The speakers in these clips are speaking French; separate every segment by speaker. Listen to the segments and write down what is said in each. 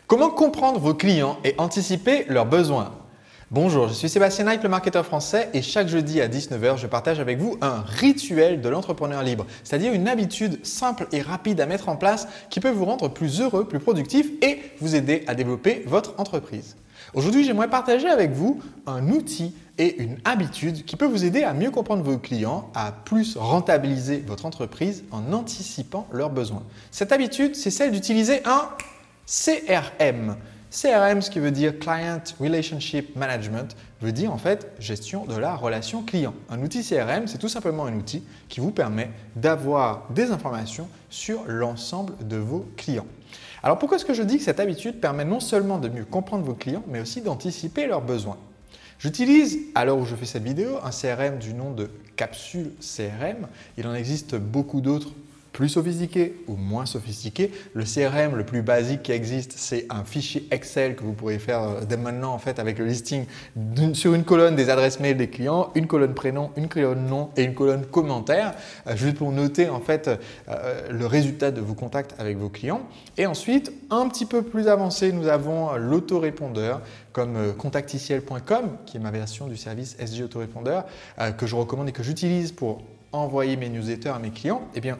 Speaker 1: Comment comprendre vos clients et anticiper leurs besoins? Bonjour, je suis Sébastien Knight, le marketeur français et chaque jeudi à 19 h, je partage avec vous un rituel de l'entrepreneur libre, c'est-à-dire une habitude simple et rapide à mettre en place qui peut vous rendre plus heureux, plus productif et vous aider à développer votre entreprise. Aujourd'hui, j'aimerais partager avec vous un outil et une habitude qui peut vous aider à mieux comprendre vos clients, à plus rentabiliser votre entreprise en anticipant leurs besoins. Cette habitude, c'est celle d'utiliser un CRM. CRM, ce qui veut dire Client Relationship Management, veut dire en fait gestion de la relation client. Un outil CRM, c'est tout simplement un outil qui vous permet d'avoir des informations sur l'ensemble de vos clients. Alors pourquoi est-ce que je dis que cette habitude permet non seulement de mieux comprendre vos clients, mais aussi d'anticiper leurs besoins? J'utilise, à l'heure où je fais cette vidéo, un CRM du nom de Capsule CRM. Il en existe beaucoup d'autres plus sophistiqués ou moins sophistiqués. Le CRM le plus basique qui existe, c'est un fichier Excel que vous pourrez faire dès maintenant en fait avec le listing sur une colonne des adresses mail des clients, une colonne prénom, une colonne nom et une colonne commentaire, juste pour noter en fait le résultat de vos contacts avec vos clients. Et ensuite, un petit peu plus avancé, nous avons l'autorépondeur comme contacticiel.com qui est ma version du service SG Autorépondeur que je recommande et que j'utilise pour envoyer mes newsletters à mes clients. Eh bien,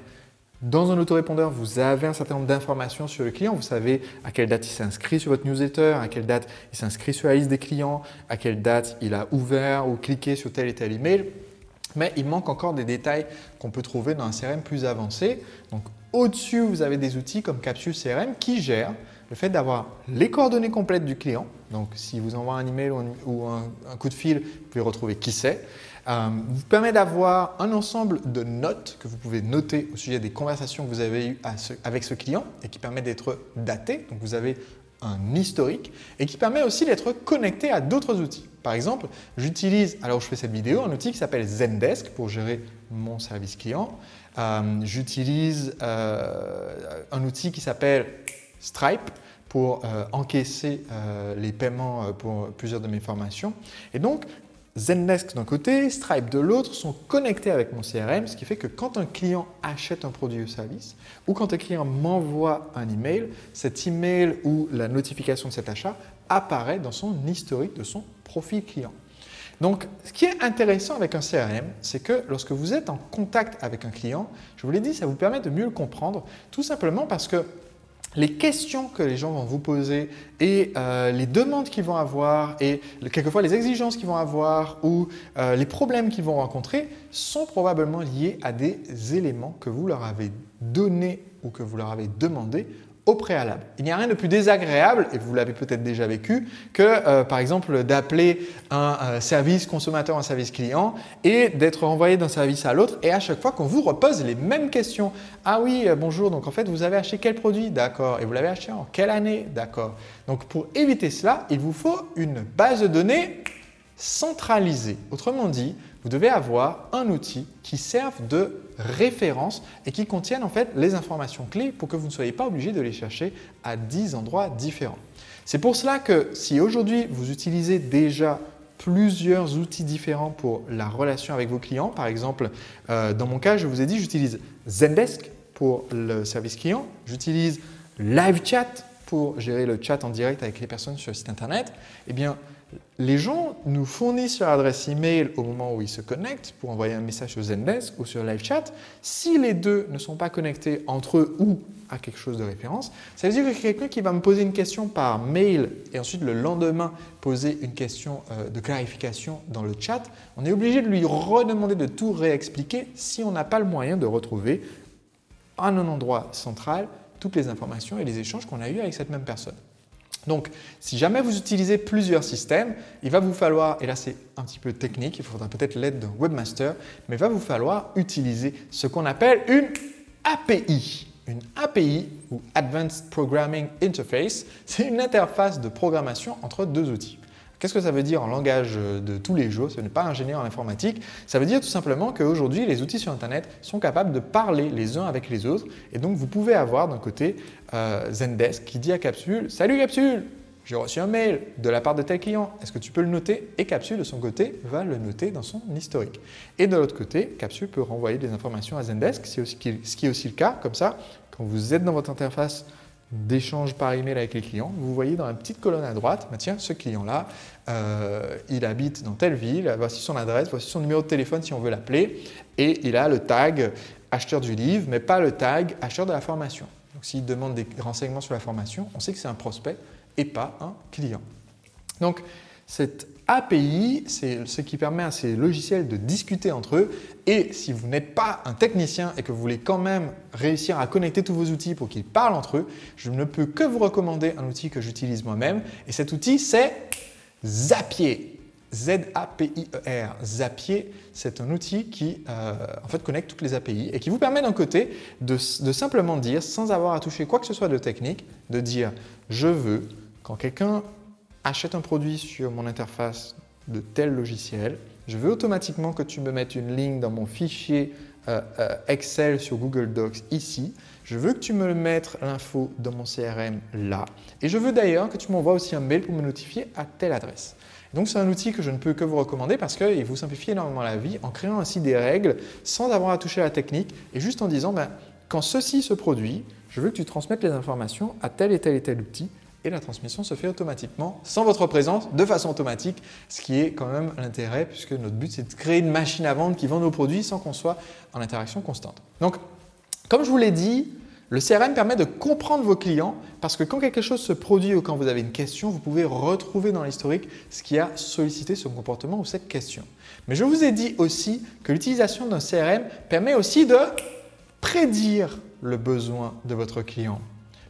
Speaker 1: dans un autorépondeur, vous avez un certain nombre d'informations sur le client. Vous savez à quelle date il s'inscrit sur votre newsletter, à quelle date il s'inscrit sur la liste des clients, à quelle date il a ouvert ou cliqué sur tel et tel email. Mais il manque encore des détails qu'on peut trouver dans un CRM plus avancé. Donc, au-dessus, vous avez des outils comme Capsule CRM qui gèrent le fait d'avoir les coordonnées complètes du client. Donc, si vous envoie un email ou un coup de fil, vous pouvez retrouver qui c'est. Vous permet d'avoir un ensemble de notes que vous pouvez noter au sujet des conversations que vous avez eues avec ce client et qui permet d'être datées. Donc, vous avez un historique et qui permet aussi d'être connecté à d'autres outils. Par exemple, j'utilise, alors je fais cette vidéo, un outil qui s'appelle Zendesk pour gérer mon service client. J'utilise un outil qui s'appelle Stripe pour encaisser les paiements pour plusieurs de mes formations. Et donc, Zendesk d'un côté, Stripe de l'autre sont connectés avec mon CRM, ce qui fait que quand un client achète un produit ou service ou quand un client m'envoie un email, cet email ou la notification de cet achat apparaît dans son historique de son profil client. Donc, ce qui est intéressant avec un CRM, c'est que lorsque vous êtes en contact avec un client, je vous l'ai dit, ça vous permet de mieux le comprendre, tout simplement parce que les questions que les gens vont vous poser et les demandes qu'ils vont avoir et quelquefois les exigences qu'ils vont avoir ou les problèmes qu'ils vont rencontrer sont probablement liés à des éléments que vous leur avez donnés ou que vous leur avez demandé au préalable. Il n'y a rien de plus désagréable, et vous l'avez peut-être déjà vécu, que par exemple d'appeler un service consommateur, un service client et d'être renvoyé d'un service à l'autre et à chaque fois qu'on vous repose les mêmes questions. Ah oui, bonjour, donc en fait vous avez acheté quel produit? D'accord. Et vous l'avez acheté en quelle année? D'accord. Donc pour éviter cela, il vous faut une base de données centralisée. Autrement dit, vous devez avoir un outil qui serve de référence et qui contienne en fait les informations clés pour que vous ne soyez pas obligé de les chercher à 10 endroits différents. C'est pour cela que si aujourd'hui vous utilisez déjà plusieurs outils différents pour la relation avec vos clients, par exemple dans mon cas je vous ai dit j'utilise Zendesk pour le service client, j'utilise LiveChat pour gérer le chat en direct avec les personnes sur le site internet, eh bien les gens nous fournissent leur adresse email au moment où ils se connectent pour envoyer un message sur Zendesk ou sur LiveChat. Si les deux ne sont pas connectés entre eux ou à quelque chose de référence, ça veut dire que quelqu'un qui va me poser une question par mail et ensuite le lendemain poser une question de clarification dans le chat, on est obligé de lui redemander de tout réexpliquer si on n'a pas le moyen de retrouver à un endroit central toutes les informations et les échanges qu'on a eus avec cette même personne. Donc, si jamais vous utilisez plusieurs systèmes, il va vous falloir, et là c'est un petit peu technique, il faudra peut-être l'aide d'un webmaster, mais il va vous falloir utiliser ce qu'on appelle une API. Une API ou Advanced Programming Interface, c'est une interface de programmation entre deux outils. Qu'est-ce que ça veut dire en langage de tous les jours? Ce n'est pas ingénieur en informatique. Ça veut dire tout simplement qu'aujourd'hui, les outils sur Internet sont capables de parler les uns avec les autres. Et donc, vous pouvez avoir d'un côté Zendesk qui dit à Capsule « Salut Capsule, j'ai reçu un mail de la part de tel client. Est-ce que tu peux le noter ?» Et Capsule, de son côté, va le noter dans son historique. Et de l'autre côté, Capsule peut renvoyer des informations à Zendesk, ce qui est aussi le cas. Comme ça, quand vous êtes dans votre interface d'échanges par email avec les clients, vous voyez dans la petite colonne à droite, bah tiens, ce client-là, il habite dans telle ville, voici son adresse, voici son numéro de téléphone si on veut l'appeler, et il a le tag acheteur du livre, mais pas le tag acheteur de la formation. Donc s'il demande des renseignements sur la formation, on sait que c'est un prospect et pas un client. Donc cette API, c'est ce qui permet à ces logiciels de discuter entre eux. Et si vous n'êtes pas un technicien et que vous voulez quand même réussir à connecter tous vos outils pour qu'ils parlent entre eux, je ne peux que vous recommander un outil que j'utilise moi-même. Et cet outil, c'est Zapier. Z-A-P-I-E-R. Zapier, c'est un outil qui en fait connecte toutes les API et qui vous permet d'un côté de simplement dire, sans avoir à toucher quoi que ce soit de technique, de dire « je veux, quand quelqu'un achète un produit sur mon interface de tel logiciel, je veux automatiquement que tu me mettes une ligne dans mon fichier Excel sur Google Docs ici, je veux que tu me mettes l'info dans mon CRM là, et je veux d'ailleurs que tu m'envoies aussi un mail pour me notifier à telle adresse. » Donc c'est un outil que je ne peux que vous recommander parce qu'il vous simplifie énormément la vie en créant ainsi des règles sans avoir à toucher à la technique et juste en disant quand ceci se produit, je veux que tu transmettes les informations à tel et tel et tel outil. Et la transmission se fait automatiquement, sans votre présence, de façon automatique, ce qui est quand même l'intérêt puisque notre but c'est de créer une machine à vendre qui vend nos produits sans qu'on soit en interaction constante. Donc, comme je vous l'ai dit, le CRM permet de comprendre vos clients parce que quand quelque chose se produit ou quand vous avez une question, vous pouvez retrouver dans l'historique ce qui a sollicité ce comportement ou cette question. Mais je vous ai dit aussi que l'utilisation d'un CRM permet aussi de prédire le besoin de votre client.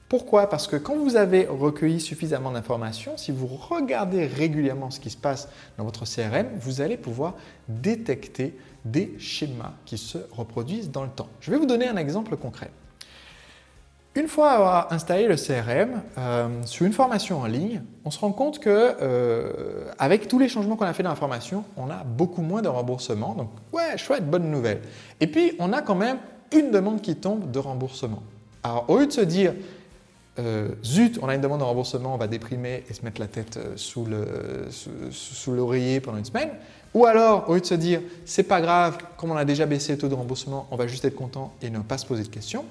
Speaker 1: Pourquoi? Parce que quand vous avez recueilli suffisamment d'informations, si vous regardez régulièrement ce qui se passe dans votre CRM, vous allez pouvoir détecter des schémas qui se reproduisent dans le temps. Je vais vous donner un exemple concret. Une fois avoir installé le CRM sur une formation en ligne, on se rend compte que avec tous les changements qu'on a fait dans la formation, on a beaucoup moins de remboursement. Donc, ouais, chouette, bonne nouvelle. Et puis, on a quand même une demande qui tombe de remboursement. Alors, au lieu de se dire zut, on a une demande de remboursement, on va déprimer et se mettre la tête sous l'oreiller pendant une semaine. Ou alors, au lieu de se dire c'est pas grave, comme on a déjà baissé le taux de remboursement, on va juste être content et ne pas se poser de questions.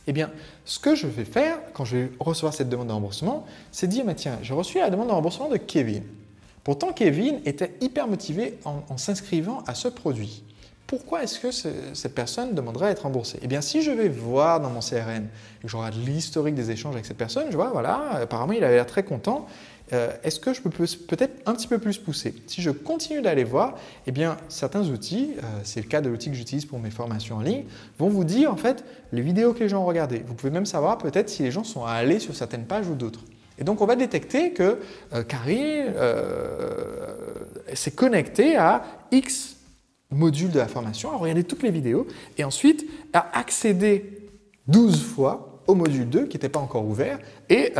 Speaker 1: Eh bien, ce que je vais faire quand je vais recevoir cette demande de remboursement, c'est dire mais tiens, j'ai reçu la demande de remboursement de Kevin. Pourtant, Kevin était hyper motivé en s'inscrivant à ce produit. Pourquoi est-ce que cette personne demanderait à être remboursée? Eh bien, si je vais voir dans mon CRM et que je regarde l'historique des échanges avec cette personne, je vois, voilà, apparemment, il avait l'air très content. Est-ce que je peux peut-être un petit peu plus pousser? Si je continue d'aller voir, eh bien, certains outils, c'est le cas de l'outil que j'utilise pour mes formations en ligne, vont vous dire en fait les vidéos que les gens ont regardées. Vous pouvez même savoir peut-être si les gens sont allés sur certaines pages ou d'autres. Et donc, on va détecter que Carrie s'est connectée à X module de la formation, a regardé toutes les vidéos et ensuite a accédé 12 fois au module 2 qui n'était pas encore ouvert et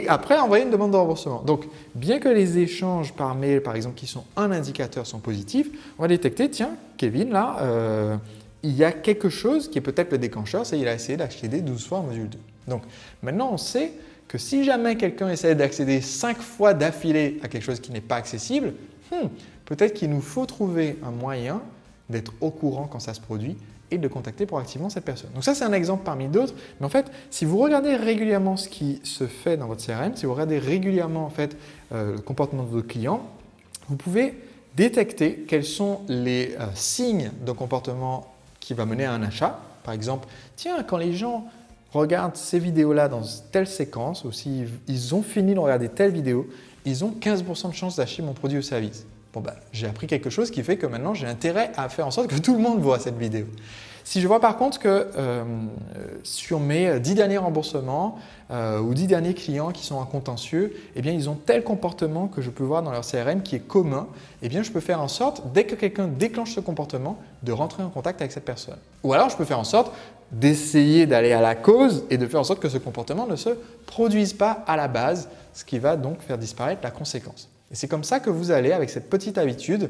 Speaker 1: après a envoyé une demande de remboursement. Donc, bien que les échanges par mail, par exemple, qui sont un indicateur, sont positifs, on va détecter, tiens, Kevin, là, il y a quelque chose qui est peut-être le déclencheur, c'est qu'il a essayé d'accéder 12 fois au module 2. Donc, maintenant, on sait que si jamais quelqu'un essaie d'accéder 5 fois d'affilée à quelque chose qui n'est pas accessible, peut-être qu'il nous faut trouver un moyen d'être au courant quand ça se produit et de contacter proactivement cette personne. Donc ça, c'est un exemple parmi d'autres. Mais en fait, si vous regardez régulièrement ce qui se fait dans votre CRM, si vous regardez régulièrement en fait, le comportement de vos clients, vous pouvez détecter quels sont les signes de comportement qui va mener à un achat. Par exemple, tiens, quand les gens regardent ces vidéos-là dans telle séquence, ou s'ils ont fini de regarder telle vidéo, ils ont 15% de chance d'acheter mon produit ou service. Bon, j'ai appris quelque chose qui fait que maintenant, j'ai intérêt à faire en sorte que tout le monde voit cette vidéo. Si je vois par contre que sur mes 10 derniers remboursements ou 10 derniers clients qui sont en contentieux, eh bien, ils ont tel comportement que je peux voir dans leur CRM qui est commun, eh bien, je peux faire en sorte, dès que quelqu'un déclenche ce comportement, de rentrer en contact avec cette personne. Ou alors, je peux faire en sorte d'essayer d'aller à la cause et de faire en sorte que ce comportement ne se produise pas à la base, ce qui va donc faire disparaître la conséquence. Et c'est comme ça que vous allez, avec cette petite habitude,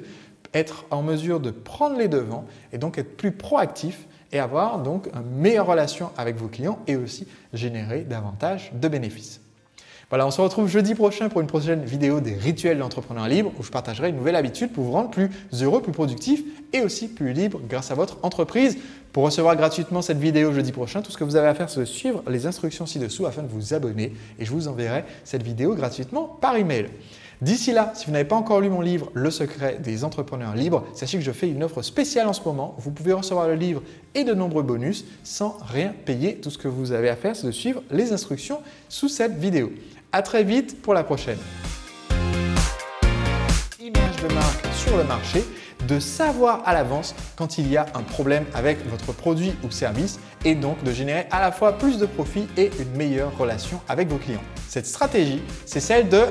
Speaker 1: être en mesure de prendre les devants et donc être plus proactif et avoir donc une meilleure relation avec vos clients et aussi générer davantage de bénéfices. Voilà, on se retrouve jeudi prochain pour une prochaine vidéo des rituels d'entrepreneurs libres où je partagerai une nouvelle habitude pour vous rendre plus heureux, plus productif et aussi plus libre grâce à votre entreprise. Pour recevoir gratuitement cette vidéo jeudi prochain, tout ce que vous avez à faire, c'est de suivre les instructions ci-dessous afin de vous abonner et je vous enverrai cette vidéo gratuitement par email. D'ici là, si vous n'avez pas encore lu mon livre « Le secret des entrepreneurs libres », sachez que je fais une offre spéciale en ce moment. Vous pouvez recevoir le livre et de nombreux bonus sans rien payer. Tout ce que vous avez à faire, c'est de suivre les instructions sous cette vidéo. À très vite pour la prochaine. Image de marque sur le marché, de savoir à l'avance quand il y a un problème avec votre produit ou service et donc de générer à la fois plus de profit et une meilleure relation avec vos clients. Cette stratégie, c'est celle de